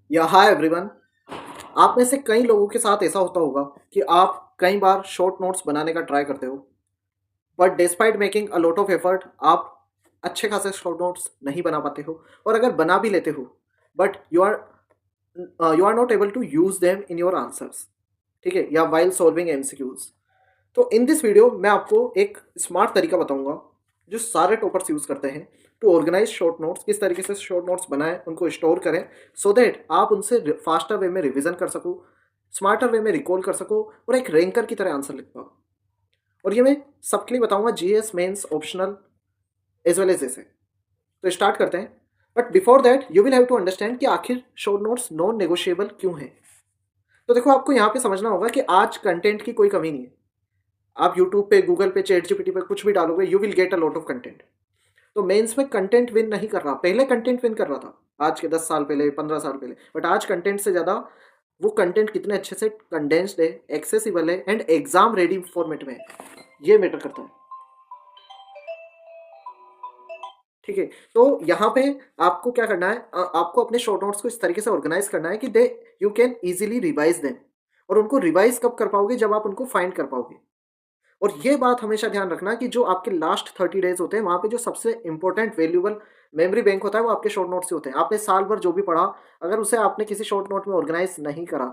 या hi everyone. आप में से कई लोगों के साथ ऐसा होता होगा कि आप कई बार शॉर्ट नोट्स बनाने का ट्राई करते हो, but despite making a lot of effort आप अच्छे खासे शॉर्ट नोट्स नहीं बना पाते हो। और अगर बना भी लेते हो, but you are not able to use them in your answers, ठीक है, या वाइल सॉल्विंग एमसीक्यूज। तो इन दिस वीडियो मैं आपको एक स्मार्ट तरीका बताऊंगा जो सारे टॉपर्स यूज करते हैं टू ऑर्गेनाइज शॉर्ट नोट्स। किस तरीके से शॉर्ट नोट्स बनाएं, उनको स्टोर करें, सो दैट आप उनसे फास्टर वे में रिवीजन कर सको, स्मार्टर वे में रिकॉल कर सको और एक रैंकर की तरह आंसर लिख पाओ। और ये मैं सबके लिए बताऊंगा, GS mains optional as well as essay. तो स्टार्ट करते हैं, but before that you will have to understand कि आखिर शॉर्ट नोट्स नॉन नेगोशिएबल क्यों है। तो देखो, आपको यहाँ पे समझना होगा कि आज कंटेंट की कोई कमी नहीं है। आप यूट्यूब पे, गूगल पे, चैट जीपीटी पे कुछ भी डालोगे, you will get a lot of content. तो मेंस में कंटेंट विन नहीं कर रहा, पहले कंटेंट विन कर रहा था आज के 10 साल पहले, 15 साल पहले, बट आज कंटेंट से ज़्यादा वो कंटेंट कितने अच्छे से कंडेंस्ड है, एक्सेसिबल है एंड एग्जाम रेडी फॉर्मेट में है, ये मैटर करता है। ठीक है, तो यहाँ पे आपको क्या करना है, आपको अपने शॉर्ट नोट्स को इस तरीके से ऑर्गेनाइज करना है कि they you can easily revise them. और उनको रिवाइज कब कर पाओगे, जब आप उनको फाइंड कर पाओगे। और ये बात हमेशा ध्यान रखना कि जो आपके लास्ट 30 डेज होते हैं, वहाँ पे जो सबसे इंपॉर्टेंट वैल्यूबल मेमोरी बैंक होता है वो आपके शॉर्ट नोट से होते हैं। आपने साल भर जो भी पढ़ा, अगर उसे आपने किसी शॉर्ट नोट में ऑर्गेनाइज नहीं करा,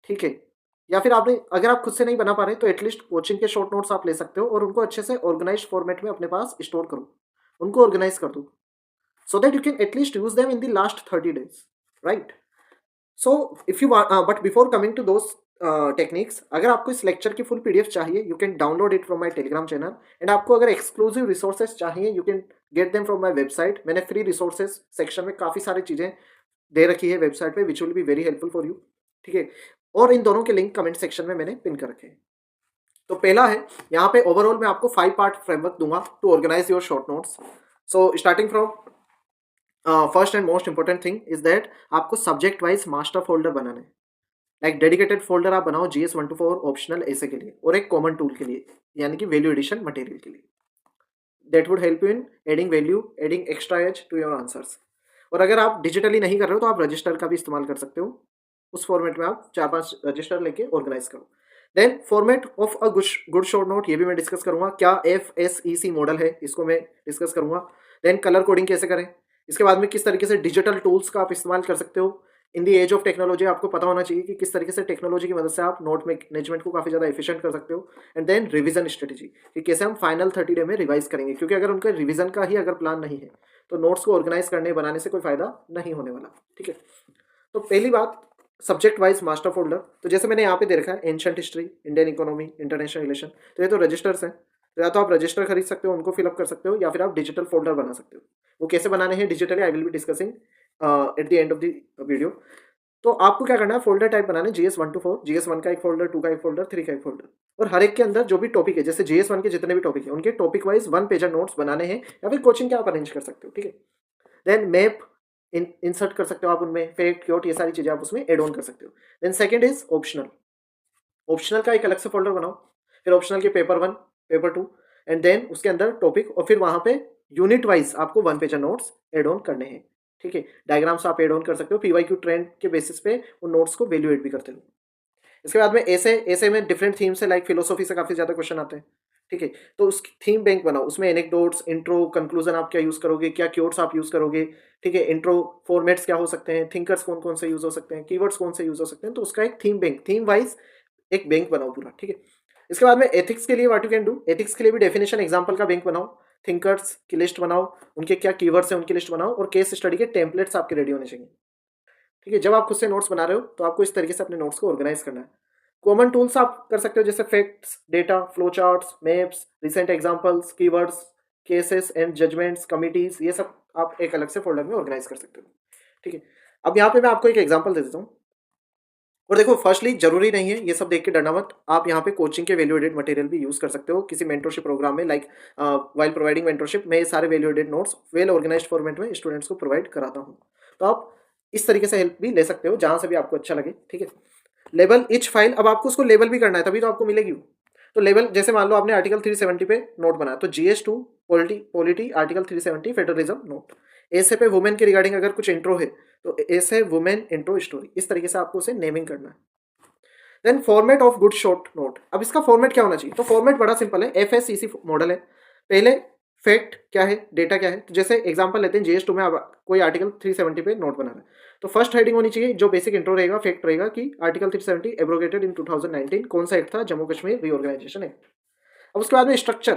ठीक है, या फिर आपने, अगर आप खुद से नहीं बना पा रहे तो एटलीस्ट कोचिंग के शॉर्ट नोट्स आप ले सकते हो और उनको अच्छे से ऑर्गेनाइज फॉर्मेट में अपने पास स्टोर करो, उनको ऑर्गेनाइज कर दो, so that you can at least use them in the last 30 days, right. So if you want, but before coming to those techniques, अगर आपको इस लेक्चर की फुल पीडीएफ चाहिए, you can download it from my Telegram channel. And आपको अगर exclusive resources चाहिए, you can get them from my website. मैंने free resources section में काफ़ी सारी चीज़ें दे रखी है वेबसाइट पे, which will be very helpful for you, ठीक है। और इन दोनों के लिंक कमेंट सेक्शन में मैंने पिन कर रखे हैं। तो पहला है, यहाँ पे ओवरऑल मैं आपको 5 पार्ट फ्रेमवर्क दूंगा to organise your short notes. So starting from first and most important thing is that आपको सब्जेक्ट वाइज मास्टर फोल्डर बनाना है। एक डेडिकेटेड फोल्डर आप बनाओ GS1 to 4 ऑप्शनल ऐसे के लिए, और एक कॉमन टूल के लिए, यानी कि वैल्यू एडिशन मटेरियल के लिए। That would help you in adding value, adding extra edge to your answers. और अगर आप डिजिटली नहीं कर रहे हो तो आप रजिस्टर का भी इस्तेमाल कर सकते हो। उस फॉर्मेट में आप 4-5 रजिस्टर लेके ऑर्गेनाइज करो। Then format of a good short note, ये भी मैं डिस्कस करूंगा। क्या FSEC मॉडल है, इसको मैं डिस्कस करूंगा। देन कलर कोडिंग कैसे करें। इसके बाद में किस तरीके से डिजिटल टूल्स का आप इस्तेमाल कर सकते हो। इन दी एज ऑफ टेक्नोलॉजी आपको पता होना चाहिए कि किस तरीके से टेक्नोलॉजी की मदद से आप नोट मैनेजमेंट को काफ़ी ज़्यादा एफिशिएंट कर सकते हो। एंड देन रिवीजन स्ट्रेटेजी, कि कैसे हम फाइनल 30 डे में रिवाइज करेंगे, क्योंकि अगर उनका रिवीजन का ही अगर प्लान नहीं है तो नोट्स को ऑर्गेनाइज करने बनाने से कोई फायदा नहीं होने वाला, ठीक है। तो पहली बात, सब्जेक्ट वाइज मास्टर फोल्डर। तो जैसे मैंने यहाँ पे दे रखा है, ancient history, Indian economy, international relation, तो ये तो रजिस्टर्स हैं। तो या तो आप रजिस्टर खरीद सकते हो, उनको फिलअप कर सकते हो, या फिर आप डिजिटल फोल्डर बना सकते हो। वो कैसे बनाने हैं digitally, I will be discussing at the end of the video. तो आपको क्या करना है, फोल्डर टाइप बनाने, GS1 to 4, GS1 का एक फोल्डर, 2 का एक फोल्डर, 3 का एक फोल्डर। और हर एक के अंदर जो भी टॉपिक है, जैसे GS1 के जितने भी टॉपिक है उनके टॉपिक वाइज 1 पेजर नोट्स बनाने हैं, या फिर कोचिंग के आप अरेंज कर सकते हो, ठीक है। देन मैप इंसर्ट कर सकते हो आप उनमें, फैक्ट, क्योट, ये सारी चीजें आप उसमें एड ऑन कर सकते हो। Then second is optional. Optional का एक अलग से फोल्डर बनाओ, फिर ऑप्शनल के पेपर 1, पेपर 2, एंड देन उसके अंदर टॉपिक, और फिर वहां पे यूनिट वाइज आपको 1 पेजर नोट्स एड ऑन करने हैं, ठीक है। डायग्राम्स आप एड ऑन कर सकते हो, PYQ ट्रेंड के बेसिस पे उन नोट्स को वैल्यूएट भी करते हो। इसके बाद में ऐसे ऐसे में डिफरेंट थीम से, लाइक फिलोसॉफी से काफ़ी ज़्यादा क्वेश्चन आते हैं, ठीक है। तो उसकी थीम बैंक बनाओ, उसमें एनेक्डोट्स, इंट्रो, कंक्लूजन आप क्या यूज़ करोगे, क्या क्योट्स आप यूज़ करोगे, ठीक है। इंट्रो फॉर्मेट्स क्या हो सकते हैं, थिंकर्स कौन कौन से यूज़ हो सकते हैं, कीवर्ड्स कौन से यूज़ हो सकते हैं। तो उसका एक थीम बैंक, थीम वाइज एक बैंक बनाओ पूरा, ठीक है। इसके बाद में एथिक्स के लिए what you can do, ethics के लिए भी डेफिनेशन एग्जांपल का बैंक बनाओ, थिंकर्स की लिस्ट बनाओ, उनके क्या कीवर्ड्स हैं उनकी लिस्ट बनाओ, और केस स्टडी के टेम्पलेट्स आपके रेडी होने चाहिए, ठीक है। जब आप खुद से नोट्स बना रहे हो तो आपको इस तरीके से अपने नोट्स को ऑर्गेनाइज करना है। कॉमन टूल्स आप कर सकते हो, जैसे facts, data, flow charts, maps, recent examples, keywords, cases and judgements, committees, ये सब आप एक अलग से फोल्डर में ऑर्गेनाइज कर सकते हो, ठीक है। अब यहाँ पे मैं आपको एक एग्जांपल दे देता हूँ। और देखो, फर्स्टली जरूरी नहीं है ये सब देख के डरना मत, आप यहाँ पे कोचिंग के वैल्यू एडेड मटेरियल भी यूज कर सकते हो किसी मेंटरशिप प्रोग्राम में, लाइक वाइल प्रोवाइडिंग मेंटरशिप, मैं ये सारे value added notes well organised format में स्टूडेंट्स को प्रोवाइड कराता हूँ। तो आप इस तरीके से हेल्प भी ले सकते हो जहाँ से भी आपको अच्छा लगे, ठीक है। लेबल इच फाइल, अब आपको उसको लेबल भी करना है, तभी तो आपको मिलेगी वो। तो लेबल, जैसे मान लो आपने आर्टिकल 370 पे नोट बनाया, तो GS2 polity polity article 370 federalism note, essay पे वुमेन के रिगार्डिंग अगर कुछ इंट्रो है तो ए से वुमेन इंट्रो स्टोरी, इस तरीके से आपको उसे नेमिंग करना है। Then format of good short note. अब इसका फॉर्मेट क्या होना चाहिए? तो फॉर्मेट बड़ा सिंपल है, एफएससीसी मॉडल है। पहले फैक्ट क्या है, डेटा क्या है। तो जैसे एग्जांपल लेते हैं, जीएस2 में आप कोई आर्टिकल 370 पे नोट बना रहे हैं, तो फर्स्ट हेडिंग होनी चाहिए जो बेसिक इंट्रो रहेगा, फैक्ट रहेगा कि आर्टिकल 370 एब्रोगेटेड इन 2019, कौन सा एक्ट था, जम्मू कश्मीर रीऑर्गेनाइजेशन एक्ट। अब उसके बाद में स्ट्रक्चर,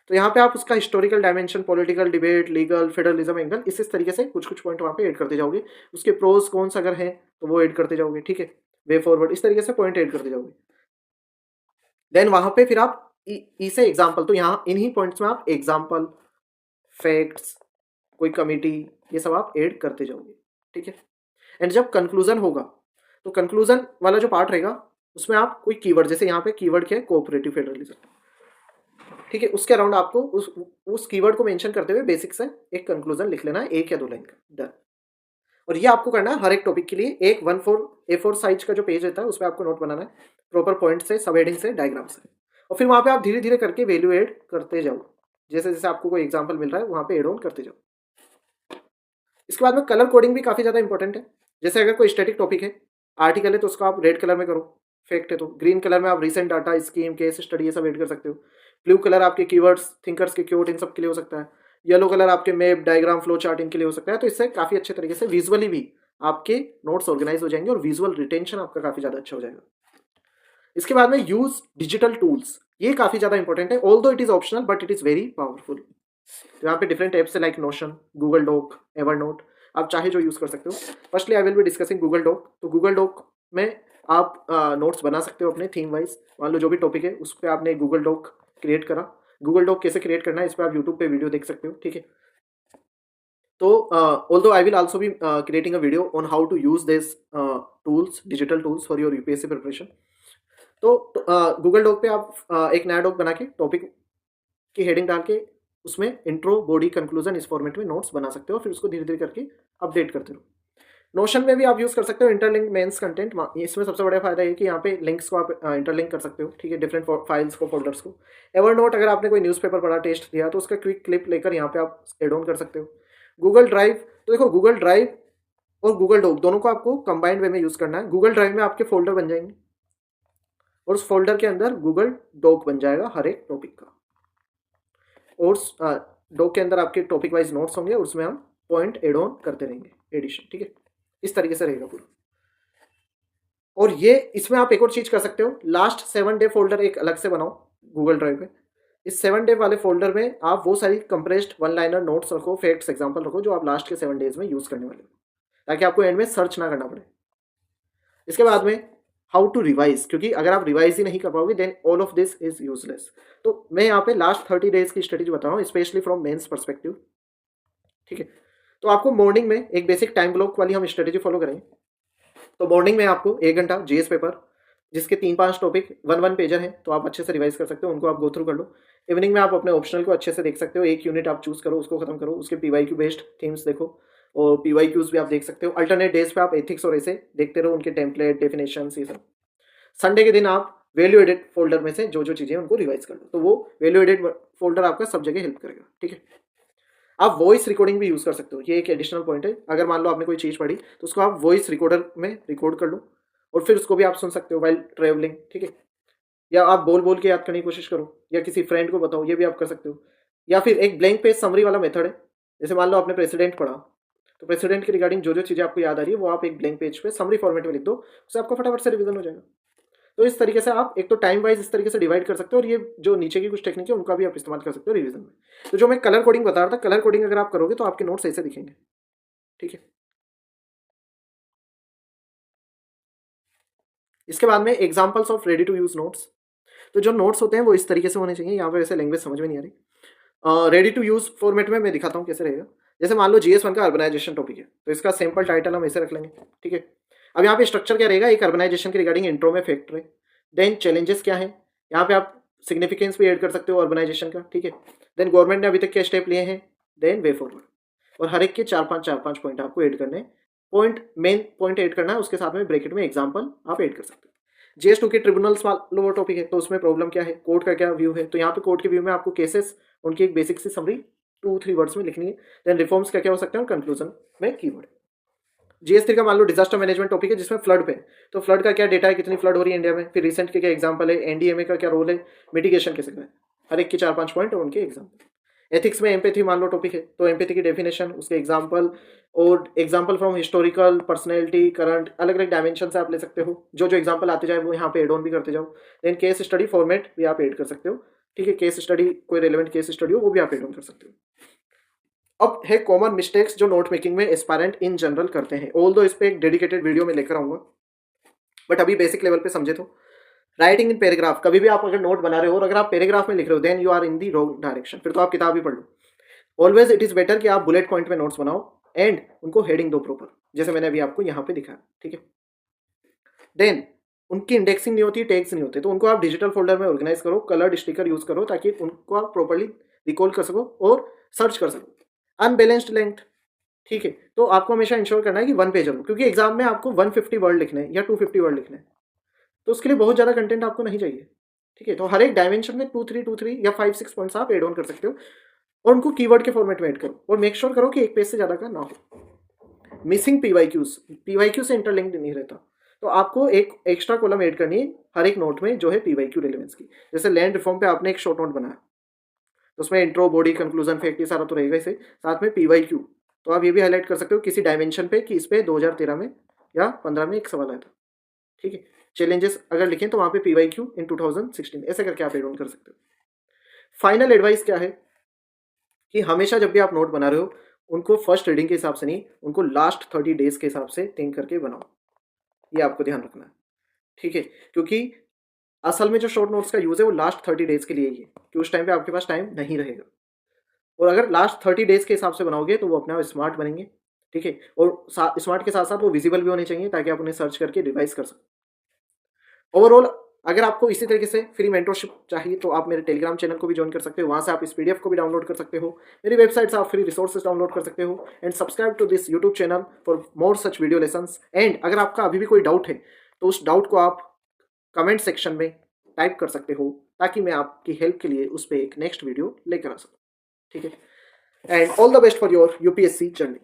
तो यहाँ पे आप उसका historical dimension, political debate, legal, federalism angle, इस तरीके से कुछ कुछ पॉइंट वहाँ पे ऐड करते जाओगे। उसके प्रोज कौन सा अगर है तो वो ऐड करते जाओगे, ठीक है, वे फॉरवर्ड, इस तरीके से पॉइंट ऐड करते जाओगे। देन वहां पे फिर आप ई से एग्जाम्पल, तो यहाँ इन्हीं पॉइंट्स में आप एग्जाम्पल, फैक्ट्स, कोई कमिटी, ये सब आप ऐड करते जाओगे, ठीक है। एंड जब कंक्लूजन होगा तो कंक्लूजन वाला जो पार्ट रहेगा उसमें आप कोई कीवर्ड, जैसे यहाँ पे कीवर्ड क्या है, कोऑपरेटिव फेडरलिज्म, ठीक है, उसके अराउंड आपको उस कीवर्ड को मेंशन करते हुए बेसिक से एक कंक्लूजन लिख लेना है, एक या दो लाइन का, डन। और ये आपको करना है हर एक टॉपिक के लिए। एक 1/4 A4 साइज का जो पेज रहता है उस पर आपको नोट बनाना है, प्रॉपर पॉइंट से, सब हेडिंग से, डायग्राम से, और फिर वहाँ पे आप धीरे धीरे करके वैल्यू ऐड करते जाओ, जैसे जैसे आपको कोई एग्जाम्पल मिल रहा है वहाँ पे एड ऑन करते जाओ। इसके बाद में कलर कोडिंग भी काफ़ी ज़्यादा इंपॉर्टेंट है। जैसे अगर कोई स्टैटिक टॉपिक है, आर्टिकल है, तो उसको आप रेड कलर में करो, फैक्ट है तो ग्रीन कलर में आप recent data, scheme, case study, ये सब ऐड कर सकते हो। ब्लू कलर आपके कीवर्ड्स, थिंकर्स के क्योट, इन सब के लिए हो सकता है। येलो कलर आपके मैप, डायग्राम, फ्लो चार्ट, इनके लिए हो सकता है। तो इससे काफ़ी अच्छे तरीके से विजुअली भी आपके नोट्स ऑर्गेनाइज हो जाएंगे और विजुअल रिटेंशन आपका काफ़ी ज़्यादा अच्छा हो जाएगा। इसके बाद में यूज डिजिटल टूल्स, ये काफ़ी ज़्यादा इंपॉर्टेंट है, although it is optional but it is very powerful. यहाँ पे डिफरेंट ऐप्स है like Notion, Google Doc, Evernote, आप चाहे जो यूज़ कर सकते हो। Firstly I will be discussing Google Doc. तो गूगल डॉक में आप नोट्स बना सकते हो अपने थीम वाइज। मान लो जो भी टॉपिक है उस पर आपने गूगल डॉक क्रिएट करा। गूगल डॉक कैसे क्रिएट करना है इस पर आप यूट्यूब पे वीडियो देख सकते हो, ठीक है। तो although I will also be creating a video on how to use this tools, digital tools for your UPSC preparation. तो गूगल डॉक पे आप एक नया डॉक बना के टॉपिक की हेडिंग डाल के उसमें इंट्रो, बॉडी, कंक्लूजन, इस फॉर्मेट में नोट्स बना सकते हो, फिर उसको धीरे धीरे करके अपडेट करते रहो। नोशन में भी आप यूज़ कर सकते हो इंटरलिंक मेंस कंटेंट। इसमें सबसे बड़ा फायदा है कि यहाँ पे लिंक्स को आप इंटरलिंक कर सकते हो, ठीक है, डिफरेंट फाइल्स को, फोल्डर्स को। एवरनोट, अगर आपने कोई न्यूज़पेपर पढ़ा, टेस्ट दिया, तो उसका क्विक क्लिप लेकर यहाँ पे आप एड ऑन कर सकते हो। गूगल ड्राइव, तो देखो गूगल ड्राइव और गूगल डॉक दोनों को आपको कंबाइंड वे में यूज़ करना है। गूगल ड्राइव में आपके फोल्डर बन जाएंगे और उस फोल्डर के अंदर गूगल डॉक बन जाएगा हर एक टॉपिक का, और डॉक के अंदर आपके टॉपिक वाइज नोट्स होंगे और उसमें हम पॉइंट एड ऑन करते रहेंगे, एडिशन, ठीक है, इस तरीके से रहेगा पूरा। और ये इसमें आप एक और चीज़ कर सकते हो, लास्ट 7 डे फोल्डर एक अलग से बनाओ गूगल ड्राइव में। इस 7 डे वाले फोल्डर में आप वो सारी कंप्रेस्ड वन लाइनर नोट्स रखो, फैक्ट्स, एग्जाम्पल रखो जो आप लास्ट के 7 डेज में यूज़ करने वाले हो, ताकि आपको एंड में सर्च ना करना पड़े। इसके बाद में हाउ टू रिवाइज, क्योंकि अगर आप रिवाइज ही नहीं कर पाओगे then all of this is useless. तो मैं यहाँ पे लास्ट 30 डेज की स्ट्रेटेजी बता रहा हूँ, स्पेशली फ्रॉम मेंस पर्सपेक्टिव, ठीक है। तो आपको मॉर्निंग में एक बेसिक टाइम ब्लॉक वाली हम स्ट्रेटेजी फॉलो करेंगे। तो मॉर्निंग में आपको 1 घंटा जीएस पेपर, जिसके 3-5 टॉपिक 1 पेजर हैं, तो आप अच्छे से रिवाइज कर सकते हो, उनको आप गो थ्रू कर लो। इवनिंग में आप अपने ऑप्शनल को अच्छे से देख सकते हो, एक यूनिट आप चूज करो, उसको खत्म करो, उसके पीवाईक्यू बेस्ड थीम्स देखो और पीवाईक्यूज भी आप देख सकते हो। अल्टरनेट डेज पे आप एथिक्स और ऐसे देखते रहो, उनके टेम्पलेट, डेफिनेशन, ये सब। संडे के दिन आप वैल्यू एडेड फोल्डर में से जो जो चीज़ें उनको रिवाइज कर लो, तो वो वैल्यू एडेड फोल्डर आपका सब जगह हेल्प करेगा, ठीक है। आप वॉइस रिकॉर्डिंग भी यूज़ कर सकते हो, ये एक एडिशनल पॉइंट है। अगर मान लो आपने कोई चीज़ पढ़ी तो उसको आप वॉइस रिकॉर्डर में रिकॉर्ड कर लो और फिर उसको भी आप सुन सकते हो वाइल ट्रैवलिंग, ठीक है। या आप बोल बोल के याद करने की कोशिश करो या किसी फ्रेंड को बताओ, ये भी आप कर सकते हो। या फिर एक ब्लैंक पेज समरी वाला मेथड है, जैसे मान लो आपने प्रेसिडेंट पढ़ा, तो प्रेसिडेंट के रिगार्डिंग जो जो चीज़ें आपको याद आ रही है वो आप एक ब्लैंक पेज पे समरी फॉर्मेट में लिख दो, उससे आपका फटाफट से रिवीजन हो जाएगा। तो इस तरीके से आप एक तो टाइम वाइज इस तरीके से डिवाइड कर सकते हो, और ये जो नीचे की कुछ टेक्निक है उनका भी आप इस्तेमाल कर सकते हो रिवीजन में। तो जो मैं कलर कोडिंग बता रहा था, कलर कोडिंग अगर आप करोगे तो आपके नोट्स ऐसे दिखेंगे, ठीक है। इसके बाद में examples of ready to use notes. तो जो नोट्स होते हैं वो इस तरीके से होने चाहिए, यहाँ पे वैसे लैंग्वेज समझ में नहीं आ रही। रेडी टू यूज फॉर्मेट में मैं दिखाता हूँ कैसे रहेगा। जैसे मान लो GS1 का अर्बनाइजेशन टॉपिक है, तो इसका सिंपल टाइटल हम ऐसे रख लेंगे, ठीक है। अब यहाँ पे स्ट्रक्चर क्या रहेगा, एक अर्बनाइजेशन के रिगार्डिंग इंट्रो में फैक्टर है, देन चैलेंजेस क्या है, यहाँ पे आप सिग्निफिकेंस भी ऐड कर सकते हो अर्बनाइजेशन का, ठीक है। देन गवर्नमेंट ने अभी तक क्या स्टेप लिए हैं, देन वे फॉरवर्ड, और हर एक के 4-5 पॉइंट आपको ऐड करने हैं। पॉइंट, मेन पॉइंट ऐड करना है, उसके साथ में ब्रैकेट में एग्जाम्पल आप ऐड कर सकते हो। GS2 के ट्रिब्यूनल्स वाला वो टॉपिक है, तो उसमें प्रॉब्लम क्या है, कोर्ट का क्या व्यू है, तो यहाँ पे कोर्ट के व्यू में आपको केसेस, उनकी एक बेसिक सी समरी 2-3 वर्ड्स में लिखनी है। देन रिफॉर्म्स क्या-क्या हो सकते हैं और कंक्लूजन में कीवर्ड। जीएस3 का मान लो डिजास्टर मैनेजमेंट टॉपिक है जिसमें फ्लड पे है। तो फ्लड का क्या डेटा है, कितनी फ्लड हो रही है इंडिया में, फिर रिसेंट के क्या एग्जांपल है, एनडीएमए का क्या रोल है, मिटिगेशन कैसे करें, हर एक के 4-5 पॉइंट और उनके एग्जांपल। एथिक्स में एम्पैथी मान लो टॉपिक है, तो एम्पैथी की डेफिनेशन, उसके एग्जांपल और example from historical, personality, current, अलग-अलग डायमेंशन से आप ले सकते हो। जो-जो एग्जांपल आते जाए वो यहाँ पे ऐड ऑन भी करते जाओ। देन केस स्टडी फॉर्मेट भी आप ऐड कर सकते हो। ठीक है, केस स्टडी, कोई रेलेवेंट केस स्टडी हो वो भी आप ऐड ऑन कर सकते हो। अब है कॉमन मिस्टेक्स जो नोट मेकिंग में एस्पायरेंट इन जनरल करते हैं। ऑल्दो इस पे एक डेडिकेटेड वीडियो में लेकर आऊंगा, बट अभी बेसिक लेवल पे समझे तो राइटिंग इन पैराग्राफ। कभी भी आप अगर नोट बना रहे हो और अगर आप पैराग्राफ में लिख रहे हो then you are in the wrong direction, फिर तो आप किताब ही पढ़ लो। ऑलवेज इट इज बेटर कि आप बुलेट पॉइंट में नोट्स बनाओ एंड उनको हेडिंग दो प्रॉपर, जैसे मैंने अभी आपको यहाँ पे दिखाया। ठीक है, देन उनकी इंडेक्सिंग नहीं होती, टैग्स नहीं होते, तो उनको आप डिजिटल फोल्डर में ऑर्गेनाइज करो, कलर्ड स्टिकर यूज करो ताकि उनको आप प्रॉपर्ली रिकॉल कर सको और सर्च कर सको। अनबैलेंस्ड लेंथ, ठीक है, तो आपको हमेशा इंश्योर करना है कि 1 पेजर हो, क्योंकि एग्जाम में आपको 150 वर्ड लिखने हैं या 250 वर्ड लिखने हैं, तो उसके लिए बहुत ज़्यादा कंटेंट आपको नहीं चाहिए। ठीक है, तो हर एक डायमेंशन में 2-3 या 5-6 पॉइंट्स आप एड ऑन कर सकते हो और उनको कीवर्ड के फॉर्मेट में ऐड करो और मेक श्योर करो कि एक पेज से ज़्यादा का ना हो। मिसिंग पीवाईक्यू से इंटरलिंक्ड नहीं रहता, तो आपको एक एक्स्ट्रा कॉलम ऐड करनी है हर एक नोट में जो है पीवाईक्यू रेलेवेंस की। जैसे लैंड रिफॉर्म पे आपने एक शॉर्ट नोट बनाया, तो उसमें इंट्रो, बॉडी, कंक्लूजन, फैक्ट, ये सारा तो रहेगा इसे, साथ में पीवाईक्यू। तो आप ये भी हाईलाइट कर सकते हो किसी डायमेंशन पे कि इस पे 2013 में या 15 में एक सवाल आया था। ठीक है, चैलेंजेस अगर लिखें तो वहाँ पे पीवाईक्यू इन 2016 ऐसे करके आप एड ऑन कर सकते हो। फाइनल एडवाइस क्या है कि हमेशा जब भी आप नोट बना रहे हो उनको फर्स्ट रीडिंग के हिसाब से नहीं, उनको लास्ट 30 डेज के हिसाब से थिंक करके बनाओ, ये आपको ध्यान रखना है। ठीक है, क्योंकि असल में जो शॉर्ट नोट्स का यूज़ है वो लास्ट 30 डेज के लिए ही है, कि उस टाइम पे आपके पास टाइम नहीं रहेगा। और अगर लास्ट 30 डेज के हिसाब से बनाओगे तो वो अपने आप स्मार्ट बनेंगे। ठीक है, और स्मार्ट के साथ साथ वो विजिबल भी होने चाहिए ताकि आप उन्हें सर्च करके रिवाइज कर सको। ओवरऑल अगर आपको इसी तरीके से फ्री मेंटरशिप चाहिए तो आप मेरे टेलीग्राम चैनल को भी ज्वाइन कर सकते हो, वहाँ से आप इस पीडीएफ को भी डाउनलोड कर सकते हो, मेरी वेबसाइट से आप फ्री रिसोर्सेज डाउनलोड कर सकते हो। And subscribe to this YouTube channel for more such video lessons. And अगर आपका अभी भी कोई डाउट है तो उस डाउट को आप कमेंट सेक्शन में टाइप कर सकते हो ताकि मैं आपकी हेल्प के लिए उस पर एक नेक्स्ट वीडियो लेकर आ सकूँ। ठीक है, and all the best for your UPSC journey.